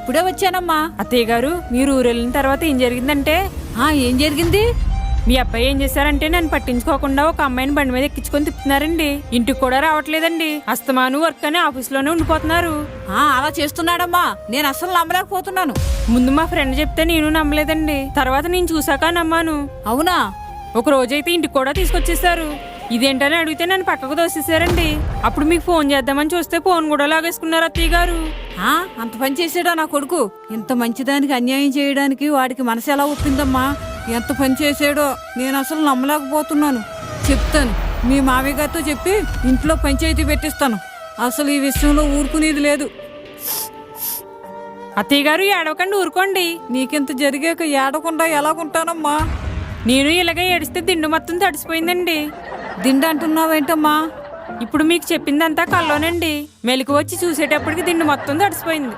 ఇప్పుడే వచ్చానమ్మా. అత్తయ్య గారు, మీరు ఊరు వెళ్ళిన తర్వాత ఏం జరిగిందంటే, ఏం జరిగింది? మీ అబ్బాయి ఏం చేశారంటే నన్ను పట్టించుకోకుండా ఒక అమ్మాయిని బండి మీద ఎక్కించుకొని తిప్పుతున్నారండి. ఇంటికి కూడా రావట్లేదండి. అస్తమాను వర్క్ అని ఆఫీస్లోనే ఉండిపోతున్నారు. అలా చేస్తున్నాడమ్మా, నేను అసలు నమ్మలేకపోతున్నాను. ముందు మా ఫ్రెండ్ చెప్తే నేను నమ్మలేదండి. తర్వాత నేను చూసాక నమ్మాను. అవునా? ఒక రోజైతే ఇంటికి కూడా తీసుకొచ్చేసారు. ఇదేంటని అడిగితే నన్ను పక్కకు దోసేసారండి. అప్పుడు మీకు ఫోన్ చేద్దామని చూస్తే ఫోన్ కూడా లాగేసుకున్నారు అత్తయ్య గారు. అంత పని చేసాడా నా కొడుకు? ఇంత మంచిదానికి అన్యాయం చేయడానికి వాడికి మనసు ఎలా ఒప్పిందమ్మా? ఎంత పని చేసాడో నేను అసలు నమ్మలేకపోతున్నాను. చెప్తాను, మీ మామయ్య గారితో చెప్పి ఇంట్లో పంచాయతీ పెట్టిస్తాను. అసలు ఈ విషయంలో ఊరుకునేది లేదు. అత్తయ్య గారు, ఏడవకండి, ఊరుకోండి. నీకింత జరిగాక ఏడకుండా ఎలాగుంటానమ్మా? నేను ఇలాగే ఏడిస్తే దిండు మొత్తం తడిసిపోయిందండి. దిండు అంటున్నావేంటమ్మా? ఇప్పుడు మీకు చెప్పిందంతా కల్లోనండి. మెలకు వచ్చి చూసేటప్పటికి దిండు మొత్తం తడిసిపోయింది.